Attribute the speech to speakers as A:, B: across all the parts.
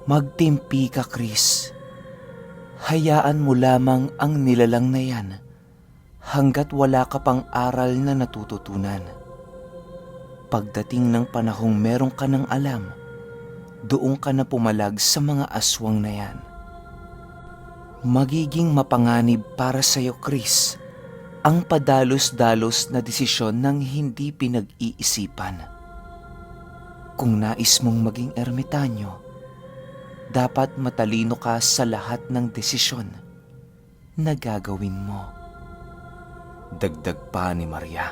A: Magtimpi ka, Chris. Hayaan mo lamang ang nilalang na yan hanggat wala ka pang aral na natututunan. Pagdating ng panahong meron ka ng alam, doon ka na pumalag sa mga aswang na yan. Magiging mapanganib para sa'yo, Chris, ang padalos-dalos na desisyon ng hindi pinag-iisipan. Kung nais mong maging ermitanyo, dapat matalino ka sa lahat ng desisyon na gagawin mo. Dagdag pa ni Maria.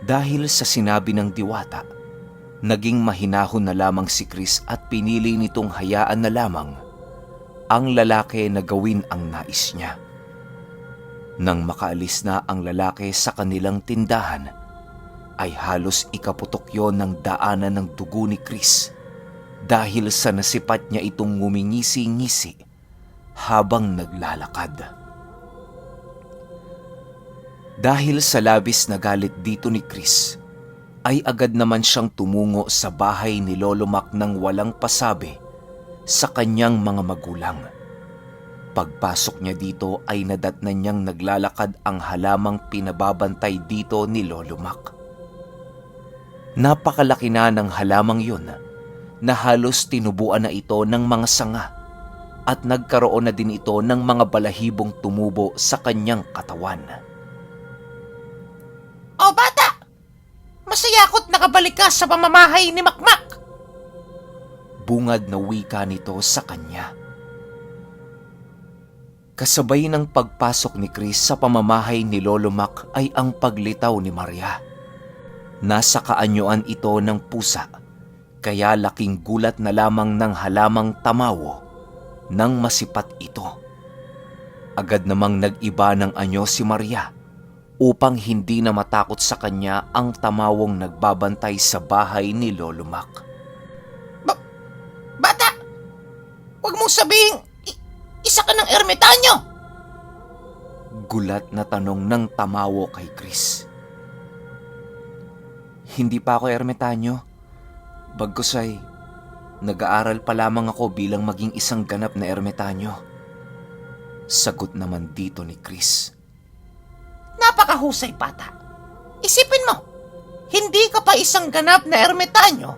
A: Dahil sa sinabi ng diwata, naging mahinahon na lamang si Chris at pinili nitong hayaan na lamang ang lalaki na gawin ang nais niya. Nang makaalis na ang lalaki sa kanilang tindahan, ay halos ikaputok yon ng daanan ng dugo ni Chris dahil sa nasipat niya itong ngumingisi-ngisi habang naglalakad. Dahil sa labis na galit dito ni Chris, ay agad naman siyang tumungo sa bahay ni Lolo Mac nang walang pasabi sa kanyang mga magulang. Pagpasok niya dito ay nadatnan niyang naglalakad ang halamang pinababantay dito ni Lolo Mac. Napakalaki na ng halamang yun na halos tinubuan na ito ng mga sanga at nagkaroon na din ito ng mga balahibong tumubo sa kanyang katawan.
B: O bata! Masaya ako't nakabalik ka sa pamamahay ni Makmak!
A: Bungad na wika nito sa kanya. Kasabay ng pagpasok ni Chris sa pamamahay ni Lolo Mac ay ang paglitaw ni Maria. Nasa kaanyuan ito ng pusa, kaya laking gulat na lamang ng halamang tamawo nang masipat ito. Agad namang nag-iba ng anyo si Maria upang hindi na matakot sa kanya ang tamawong nagbabantay sa bahay ni Lolo Mac.
B: Bata! Huwag mong sabihing isa ka ng ermitanyo!
A: Gulat na tanong ng tamawo kay Chris. Hindi pa ako ermitanyo. Bagkus ay nag-aaral pa lamang ako bilang maging isang ganap na ermitanyo. Sagot naman dito ni Chris.
B: Napakahusay, bata. Isipin mo, hindi ka pa isang ganap na ermitanyo,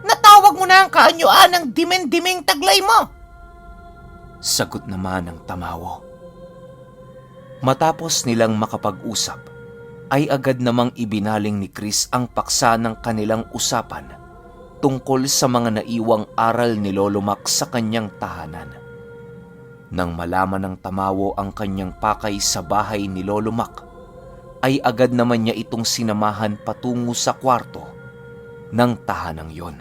B: natawag mo na ang kaanyuan ng dimen-dimeng taglay mo.
A: Sagot naman ng tamawo. Matapos nilang makapag-usap, ay agad namang ibinaling ni Chris ang paksa ng kanilang usapan tungkol sa mga naiwang aral ni Lolo Mac sa kanyang tahanan. Nang malaman ng tamawo ang kanyang pakay sa bahay ni Lolo Mac, ay agad naman niya itong sinamahan patungo sa kwarto ng tahanang yon.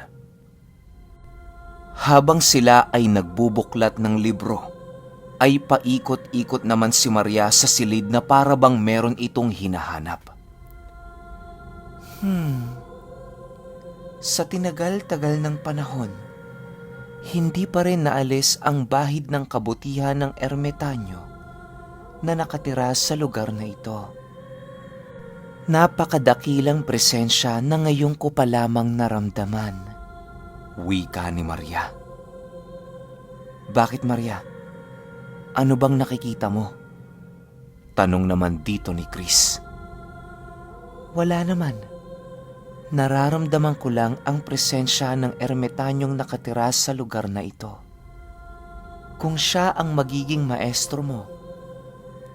A: Habang sila ay nagbubuklat ng libro, ay paikot-ikot naman si Maria sa silid na para bang meron itong hinahanap. Sa tinagal-tagal ng panahon, hindi pa rin naalis ang bahid ng kabutihan ng ermitanyo na nakatira sa lugar na ito. Napakadakilang presensya na ngayon ko pa lamang naramdaman. Wika ni Maria. Bakit, Maria? Ano bang nakikita mo? Tanong naman dito ni Chris. Wala naman. Nararamdaman ko lang ang presensya ng ermitanyong nakatira sa lugar na ito. Kung siya ang magiging maestro mo,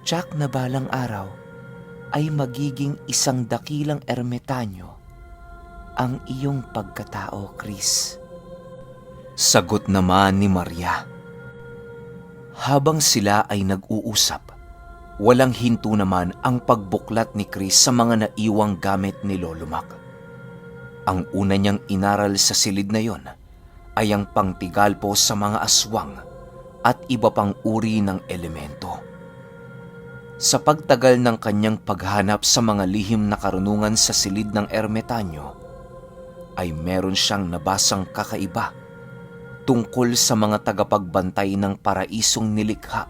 A: tiyak na balang araw ay magiging isang dakilang ermitanyo ang iyong pagkatao, Chris. Sagot naman ni Maria. Habang sila ay nag-uusap, walang hinto naman ang pagbuklat ni Chris sa mga naiwang gamit ni Lolo Mac. Ang una niyang inaral sa silid na yon ay ang pangtigalpo sa mga aswang at iba pang uri ng elemento. Sa pagtagal ng kanyang paghanap sa mga lihim na karunungan sa silid ng ermitanyo, ay meron siyang nabasang kakaiba tungkol sa mga tagapagbantay ng paraisong nilikha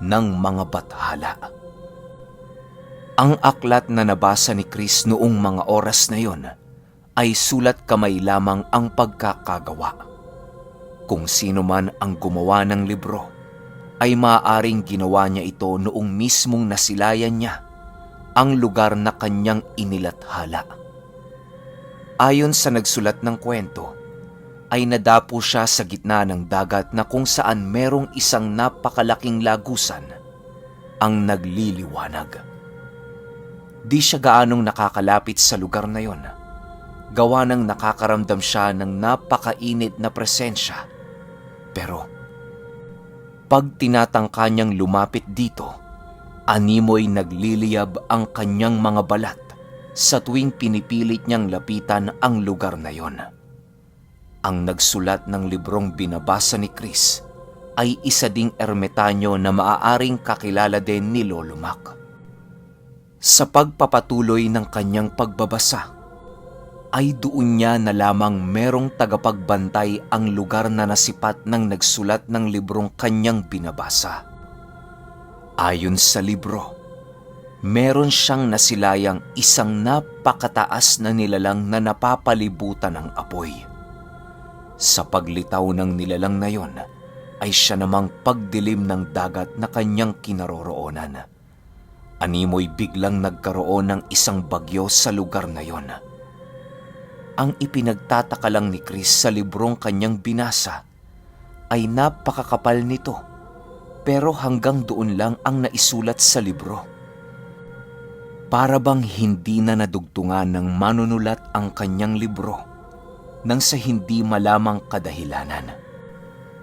A: ng mga bathala. Ang aklat na nabasa ni Chris noong mga oras na yon ay sulat kamay lamang ang pagkakagawa. Kung sino man ang gumawa ng libro, ay maaaring ginawa niya ito noong mismong nasilayan niya ang lugar na kanyang inilathala. Ayon sa nagsulat ng kwento, ay nadapo siya sa gitna ng dagat na kung saan merong isang napakalaking lagusan ang nagliliwanag. Di siya gaanong nakakalapit sa lugar na yon, gawa ng nakakaramdam siya ng napakainit na presensya. Pero pag tinatangka niyang lumapit dito, animoy nagliliyab ang kanyang mga balat sa tuwing pinipilit niyang lapitan ang lugar na yon. Ang nagsulat ng librong binabasa ni Chris ay isa ding ermitanyo na maaaring kakilala din ni Lolo Mac. Sa pagpapatuloy ng kanyang pagbabasa, ay doon niya na lamang merong tagapagbantay ang lugar na nasipat ng nagsulat ng librong kanyang binabasa. Ayon sa libro, meron siyang nasilayang isang napakataas na nilalang na napapalibutan ng apoy. Sa paglitaw ng nilalang na yon, ay siya namang pagdilim ng dagat na kanyang kinaroroonan. Animoy biglang nagkaroon ng isang bagyo sa lugar na yon. Ang ipinagtataka lang ni Chris sa librong kanyang binasa ay napakakapal nito, pero hanggang doon lang ang naisulat sa libro. Para bang hindi na nadugtungan ng manunulat ang kanyang libro nang sa hindi malamang kadahilanan.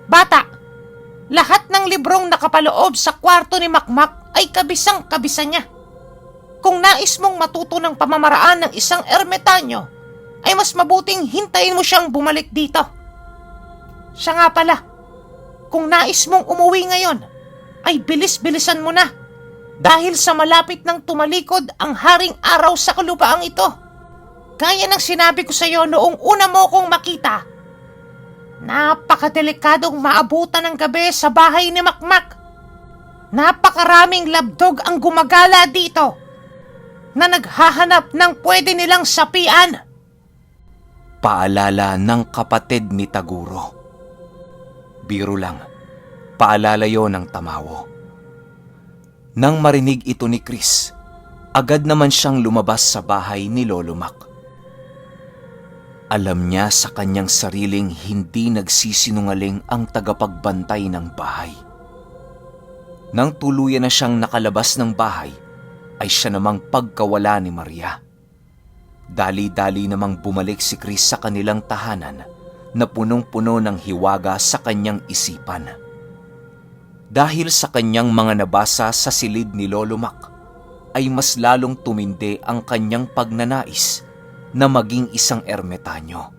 B: Bata, lahat ng librong nakapaloob sa kwarto ni Makmak ay kabisang-kabisa niya. Kung nais mong matuto ng pamamaraan ng isang ermitanyo, ay mas mabuting hintayin mo siyang bumalik dito. Siya nga pala, kung nais mong umuwi ngayon, ay bilis-bilisan mo na dahil sa malapit nang tumalikod ang haring araw sa kalupaang ito. Gaya ng sinabi ko sa iyo noong una mo kong makita, napakadelikadong maabutan ng gabi sa bahay ni Makmak. Napakaraming labdog ang gumagala dito na naghahanap ng pwede nilang sapian.
A: Paalala ng kapatid ni Taguro. Biro lang, paalala yon ng Tamawo. Nang marinig ito ni Chris, agad naman siyang lumabas sa bahay ni Lolo Mac. Alam niya sa kanyang sariling hindi nagsisinungaling ang tagapagbantay ng bahay. Nang tuluyan na siyang nakalabas ng bahay, ay siya namang pagkawala ni Maria. Dali-dali namang bumalik si Chris sa kanilang tahanan na punong-puno ng hiwaga sa kanyang isipan. Dahil sa kanyang mga nabasa sa silid ni Lolo Mac, ay mas lalong tumindi ang kanyang pagnanais na maging isang ermitanyo.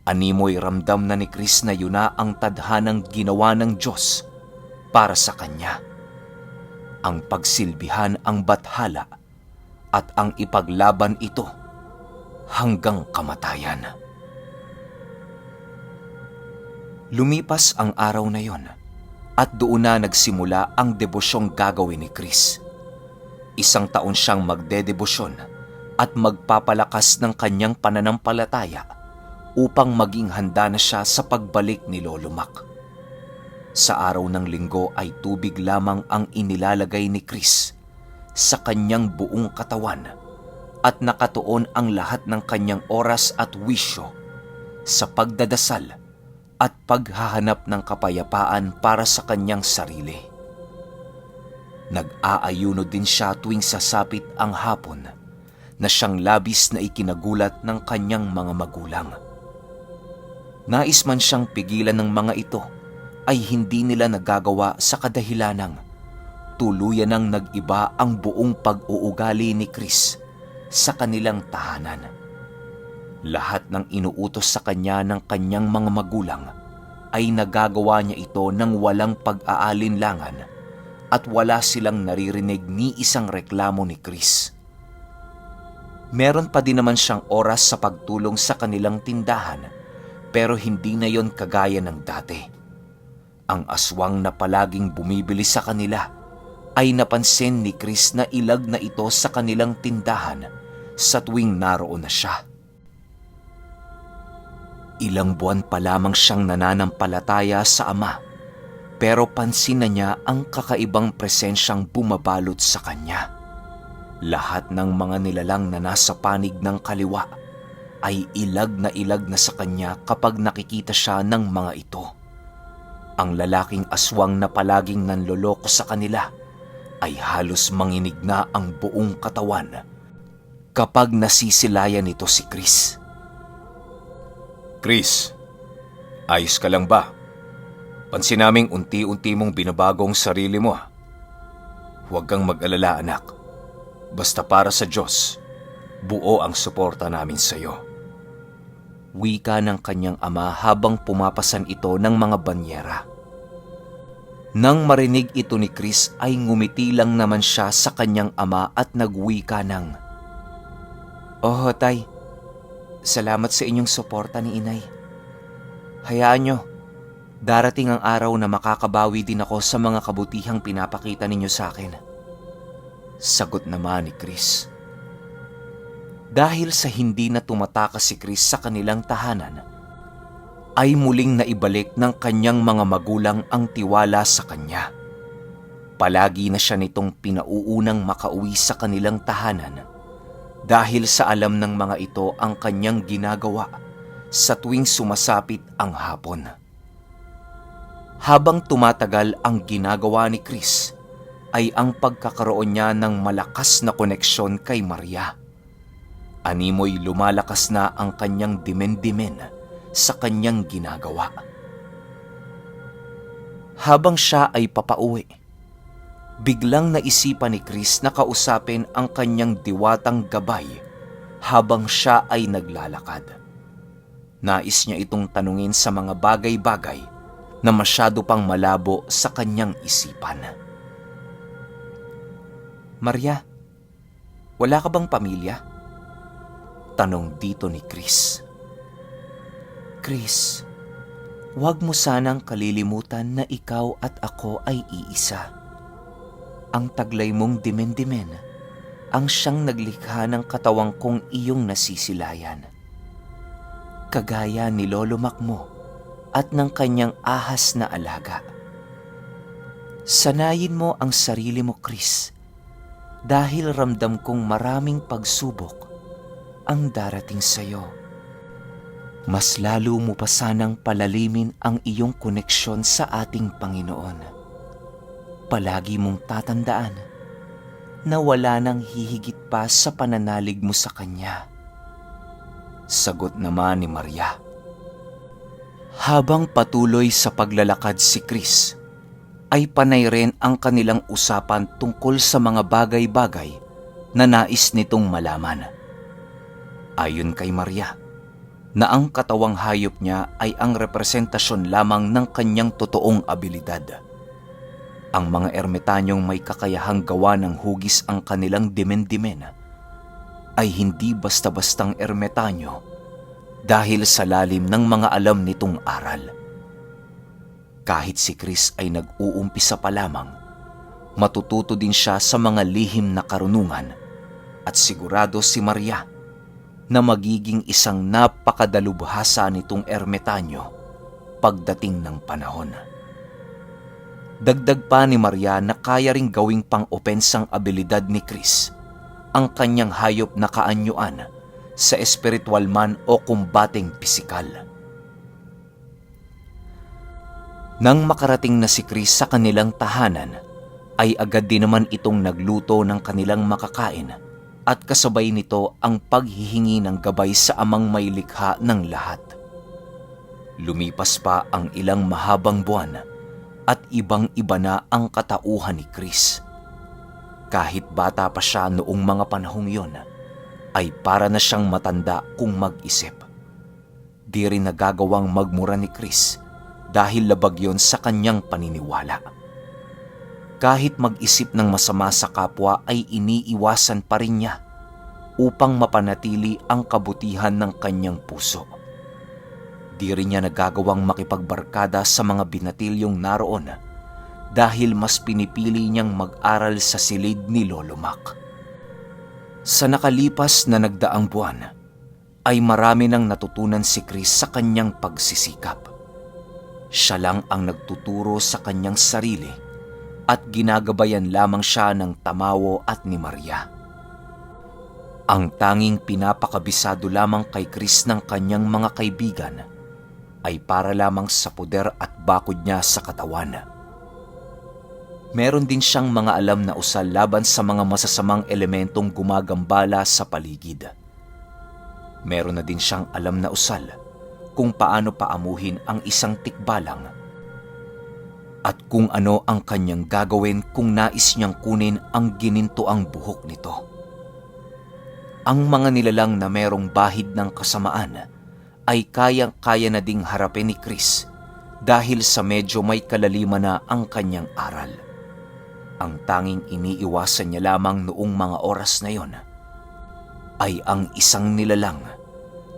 A: Animoy ramdam na ni Chris na yun na ang tadhanang ginawa ng Diyos para sa kanya. Ang pagsilbihan ang bathala at ang ipaglaban ito hanggang kamatayan. Lumipas ang araw na yon at doon na nagsimula ang debosyong gagawin ni Chris. Isang taon siyang magdedebosyon at magpapalakas ng kanyang pananampalataya upang maging handa na siya sa pagbalik ni Lolo Mac. Sa araw ng linggo ay tubig lamang ang inilalagay ni Chris sa kanyang buong katawan at nakatuon ang lahat ng kanyang oras at wisyo sa pagdadasal at paghahanap ng kapayapaan para sa kanyang sarili. Nag-aayuno din siya tuwing sasapit ang hapon na siyang labis na ikinagulat ng kanyang mga magulang. Nais man siyang pigilan ng mga ito, ay hindi nila nagagawa sa kadahilanang tuluyan ng nag-iba ang buong pag-uugali ni Chris sa kanilang tahanan. Lahat ng inuutos sa kanya ng kanyang mga magulang ay nagagawa niya ito ng walang pag-aalinlangan at wala silang naririnig ni isang reklamo ni Chris. Meron pa din naman siyang oras sa pagtulong sa kanilang tindahan, pero hindi na yon kagaya ng dati. Ang aswang na palaging bumibili sa kanila ay napansin ni Chris na ilag na ito sa kanilang tindahan sa tuwing naroon na siya. Ilang buwan pa lamang siyang nananampalataya sa Ama, pero pansin na niya ang kakaibang presensyang bumabalot sa kanya. Lahat ng mga nilalang na nasa panig ng kaliwa ay ilag na sa kanya kapag nakikita siya ng mga ito. Ang lalaking aswang na palaging nanloloko sa kanila ay halos manginig na ang buong katawan kapag nasisilayan nito si Chris. Chris, ayos ka lang ba? Pansin naming unti-unti mong binabagong sarili mo. Huwag kang mag-alala, anak. Basta para sa Diyos, buo ang suporta namin sa iyo. Wika ng kanyang ama habang pumapasan ito ng mga banyera. Nang marinig ito ni Chris ay ngumiti lang naman siya sa kanyang ama at nagwika ng, "Oh, tay, salamat sa inyong suporta ni inay. Hayaan nyo, darating ang araw na makakabawi din ako sa mga kabutihang pinapakita ninyo sa akin." Sagot naman ni Chris. Dahil sa hindi na tumatakas si Chris sa kanilang tahanan, ay muling naibalik ng kanyang mga magulang ang tiwala sa kanya. Palagi na siya nitong pinauunang makauwi sa kanilang tahanan dahil sa alam ng mga ito ang kanyang ginagawa sa tuwing sumasapit ang hapon. Habang tumatagal ang ginagawa ni Chris, ay ang pagkakaroon niya ng malakas na koneksyon kay Maria. Animoy lumalakas na ang kanyang dimen-dimen sa kanyang ginagawa. Habang siya ay papauwi, biglang naisipan ni Chris na kausapin ang kanyang diwatang gabay habang siya ay naglalakad. Nais niya itong tanungin sa mga bagay-bagay na masyado pang malabo sa kanyang isipan. "Maria, wala ka bang pamilya?" Tanong dito ni Chris. "Chris, huwag mo sanang kalilimutan na ikaw at ako ay iisa. Ang taglay mong dimen-dimen ang siyang naglikha ng katawang kong iyong nasisilayan. Kagaya ni Lolo Makmo at ng kanyang ahas na alaga. Sanayin mo ang sarili mo, Chris, dahil ramdam kong maraming pagsubok ang darating sa'yo. Mas lalo mo pa sanang palalimin ang iyong koneksyon sa ating Panginoon. Palagi mong tatandaan na wala nang hihigit pa sa pananalig mo sa Kanya." Sagot naman ni Maria. Habang patuloy sa paglalakad si Chris, ay panay rin ang kanilang usapan tungkol sa mga bagay-bagay na nais nitong malaman. Ayon kay Maria, na ang katawang hayop niya ay ang representasyon lamang ng kanyang totoong abilidad. Ang mga ermitanyong may kakayahang gawa ng hugis ang kanilang dimen-dimen ay hindi basta-bastang ermitanyo dahil sa lalim ng mga alam nitong aral. Kahit si Chris ay nag-uumpisa pa lamang, matututo din siya sa mga lihim na karunungan at sigurado si Maria na magiging isang napakadalubhasa nitong ermitanyo pagdating ng panahon. Dagdag pa ni Maria na kaya ring gawing pang-opensang abilidad ni Chris ang kanyang hayop na kaanyuan sa espiritual man o kumbateng pisikal. Nang makarating na si Chris sa kanilang tahanan, ay agad din naman itong nagluto ng kanilang makakain at kasabay nito ang paghihingi ng gabay sa amang may likha ng lahat. Lumipas pa ang ilang mahabang buwan at ibang-iba na ang katauhan ni Chris. Kahit bata pa siya noong mga panahong yon, ay para na siyang matanda kung mag-isip. Di rin nagagawang magmura ni Chris dahil labag yon sa kanyang paniniwala. Kahit mag-isip ng masama sa kapwa ay iniiwasan pa rin niya upang mapanatili ang kabutihan ng kanyang puso. Di rin niya nagagawang makipagbarkada sa mga binatilyong naroon dahil mas pinipili niyang mag-aral sa silid ni Lolo Mac. Sa nakalipas na nagdaang buwan, ay marami nang natutunan si Chris sa kanyang pagsisikap. Siya lang ang nagtuturo sa kanyang sarili at ginagabayan lamang siya ng Tamawo at ni Maria. Ang tanging pinapakabisado lamang kay Chris ng kanyang mga kaibigan ay para lamang sa puder at bakod niya sa katawan. Meron din siyang mga alam na usal laban sa mga masasamang elementong gumagambala sa paligid. Meron na din siyang alam na usal kung paano paamuhin ang isang tikbalang at kung ano ang kanyang gagawin kung nais niyang kunin ang ginintoang buhok nito. Ang mga nilalang na merong bahid ng kasamaan ay kayang-kaya na ding harapin ni Chris dahil sa medyo may kalaliman na ang kanyang aral. Ang tanging iniiwasan niya lamang noong mga oras na yon ay ang isang nilalang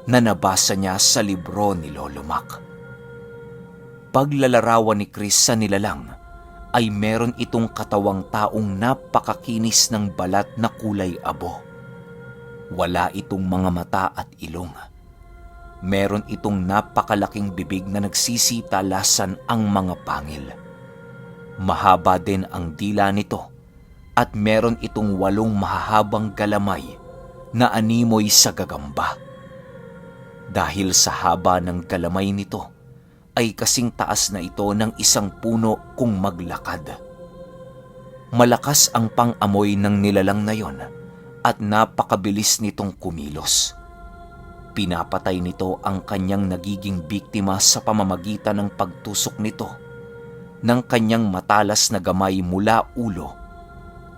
A: na nabasa niya sa libro ni Lolo Mac. Paglalarawan ni Chris sa nilalang ay meron itong katawang taong napakakinis ng balat na kulay abo. Wala itong mga mata at ilong. Meron itong napakalaking bibig na nagsisitalasan ang mga pangil. Mahaba din ang dila nito at meron itong 8 mahahabang galamay na animoy sa gagamba. Dahil sa haba ng galamay nito, ay kasing taas na ito ng isang puno kung maglakad. Malakas ang pang-amoy ng nilalang na yon at napakabilis nitong kumilos. Pinapatay nito ang kanyang nagiging biktima sa pamamagitan ng pagtusok nito ng kanyang matalas na gamay mula ulo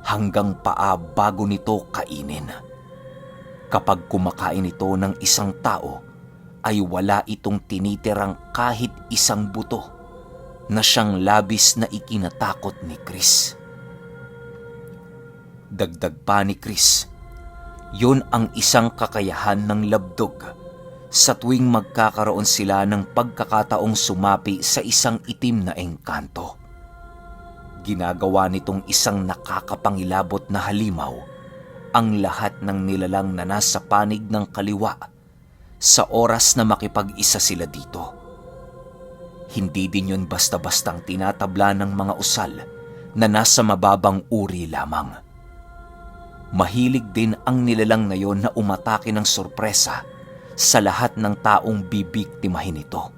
A: hanggang paa bago nito kainin. Kapag kumakain ito ng isang tao, ay wala itong tinitirang kahit isang buto na siyang labis na ikinatakot ni Chris. Dagdag pa ni Chris, yun ang isang kakayahan ng labdog sa tuwing magkakaroon sila ng pagkakataong sumapi sa isang itim na engkanto. Ginagawa nitong isang nakakapangilabot na halimaw ang lahat ng nilalang na nasa panig ng kaliwa sa oras na makipag-isa sila dito. Hindi din yun basta-bastang tinatabla ng mga usal na nasa mababang uri lamang. Mahilig din ang nilalang na yon na umatake ng sorpresa sa lahat ng taong bibiktimahin ito.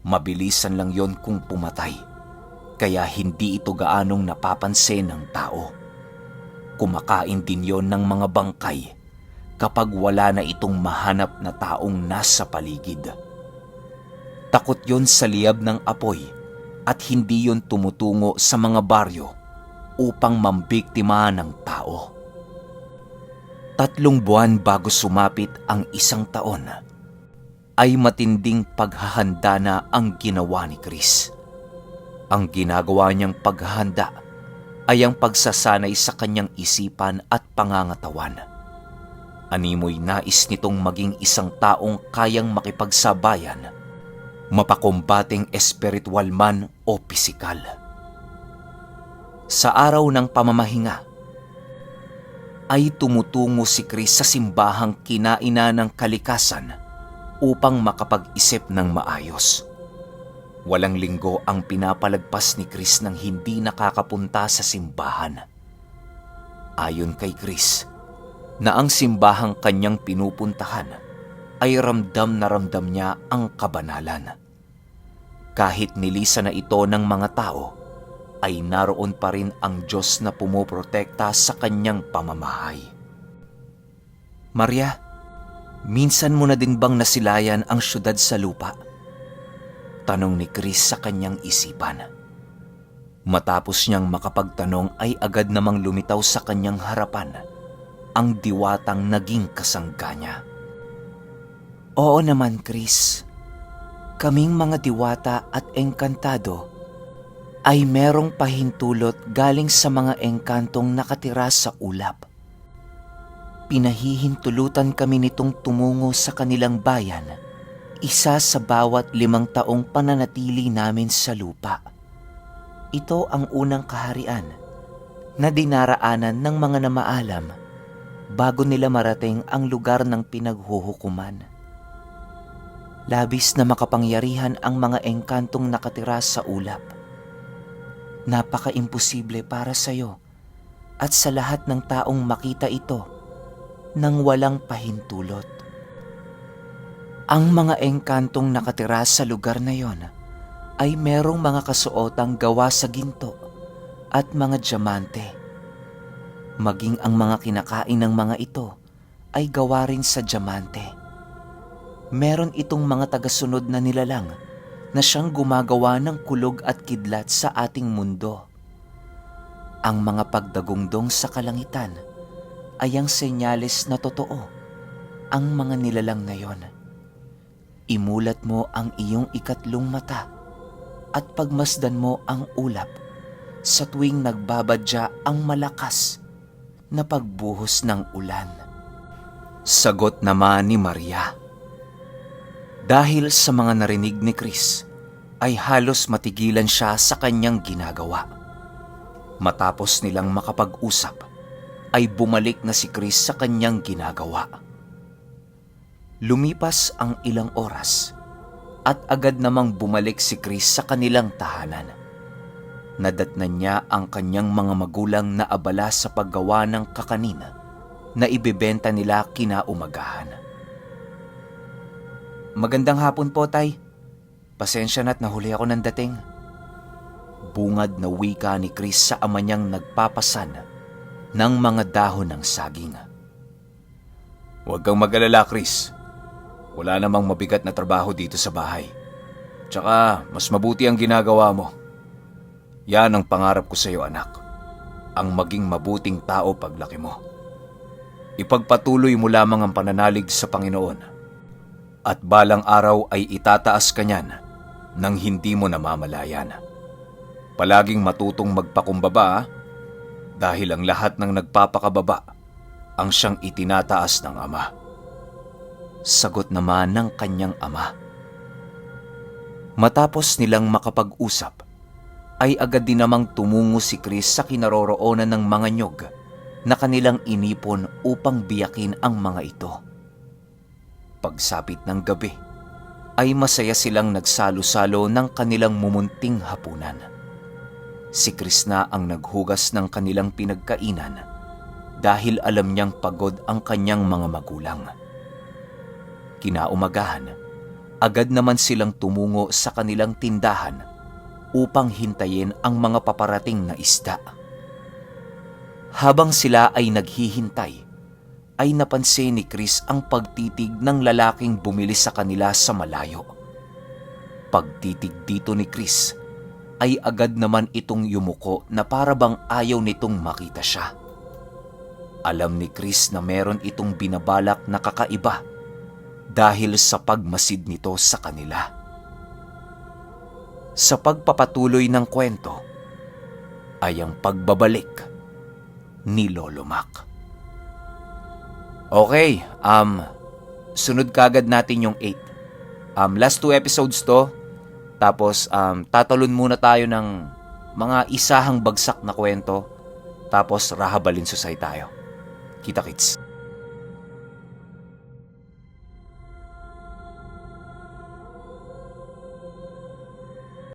A: Mabilisan lang yon kung pumatay, kaya hindi ito gaanong napapansin ng tao. Kumakain din yon ng mga bangkay kapag wala na itong mahanap na taong nasa paligid. Takot yon sa liyab ng apoy at hindi yon tumutungo sa mga baryo upang mambiktima ng tao. 3 buwan bago sumapit ang 1 taon, ay matinding paghahanda na ang ginawa ni Chris. Ang ginagawa niyang paghahanda ay ang pagsasanay sa kanyang isipan at pangangatawan. Animoy nais nitong maging isang taong kayang makipagsabayan, mapakumbating espiritual man o pisikal. Sa araw ng pamamahinga, ay tumutungo si Chris sa simbahang kinaina ng kalikasan upang makapag-isip ng maayos. Walang linggo ang pinapalagpas ni Chris nang hindi nakakapunta sa simbahan. Ayon kay Chris, na ang simbahang kanyang pinupuntahan ay ramdam na ramdam niya ang kabanalan. Kahit nilisan na ito ng mga tao, ay naroon pa rin ang Diyos na pumoprotekta sa kanyang pamamahay. Maria, minsan mo na din bang nasilayan ang syudad sa lupa? Tanong ni Chris sa kanyang isipan. Matapos niyang makapagtanong ay agad namang lumitaw sa kanyang harapan ang diwatang naging kasangga niya. Oo naman, Chris. Kaming mga diwata at engkantado ay merong pahintulot galing sa mga engkantong nakatira sa ulap. Pinahihintulutan kami nitong tumungo sa kanilang bayan, isa sa bawat 5 taong pananatili namin sa lupa. Ito ang unang kaharian na dinaraanan ng mga namaalam bago nila marating ang lugar ng pinaghuhukuman. Labis na makapangyarihan ang mga engkantong nakatira sa ulap. Napaka-imposible para sa'yo at sa lahat ng taong makita ito nang walang pahintulot. Ang mga engkantong nakatira sa lugar na yon ay merong mga kasuotang gawa sa ginto at mga diamante. Maging ang mga kinakain ng mga ito ay gawa rin sa diamante. Meron itong mga tagasunod na nilalang na siyang gumagawa ng kulog at kidlat sa ating mundo. Ang mga pagdagungdong sa kalangitan ay ang senyales na totoo ang mga nilalang na yon. Imulat mo ang iyong ikatlong mata at pagmasdan mo ang ulap sa tuwing nagbabadya ang malakas na pagbuhos ng ulan. Sagot naman ni Maria. Dahil sa mga narinig ni Chris, ay halos matigilan siya sa kanyang ginagawa. Matapos nilang makapag-usap, ay bumalik na si Chris sa kanyang ginagawa. Lumipas ang ilang oras at agad namang bumalik si Chris sa kanilang tahanan. Nadatnan niya ang kanyang mga magulang na abala sa paggawa ng kakanin na ibebenta nila kinaumagahan. Magandang hapon po, Tay. Pasensya na't nahuli ako ng dating. Bungad na wika ni Chris sa ama niyang nagpapasan ng mga dahon ng saging. Huwag kang mag-alala, Chris. Wala namang mabigat na trabaho dito sa bahay. Tsaka mas mabuti ang ginagawa mo. Yan ang pangarap ko sa iyo, anak. Ang maging mabuting tao paglaki mo. Ipagpatuloy mo lamang ang pananalig sa Panginoon. At balang araw ay itataas ka niyan nang hindi mo namamalayan. Palaging matutong magpakumbaba dahil ang lahat ng nagpapakababa ang siyang itinataas ng ama. Sagot naman ng kanyang ama. Matapos nilang makapag-usap, ay agad din namang tumungo si Chris sa kinaroroonan ng mga nyog na kanilang inipon upang biyakin ang mga ito. Pagsapit ng gabi, ay masaya silang nagsalo-salo ng kanilang mumunting hapunan. Si Chris na ang naghugas ng kanilang pinagkainan dahil alam niyang pagod ang kanyang mga magulang. Kinaumagahan, agad naman silang tumungo sa kanilang tindahan upang hintayin ang mga paparating na isda. Habang sila ay naghihintay, ay napansin ni Chris ang pagtitig ng lalaking bumili sa kanila sa malayo. Pagtitig dito ni Chris, ay agad naman itong yumuko na para bang ayaw nitong makita siya. Alam ni Chris na meron itong binabalak na kakaiba dahil sa pagmasid nito sa kanila. Sa pagpapatuloy ng kwento, ay ang pagbabalik ni Lolo Mac. Okay, sunod kagad natin yung 8. Last 2 episodes to. Tapos, tatalon muna tayo ng mga isahang bagsak na kwento. Tapos, rahabalin susay tayo. Kita-kits.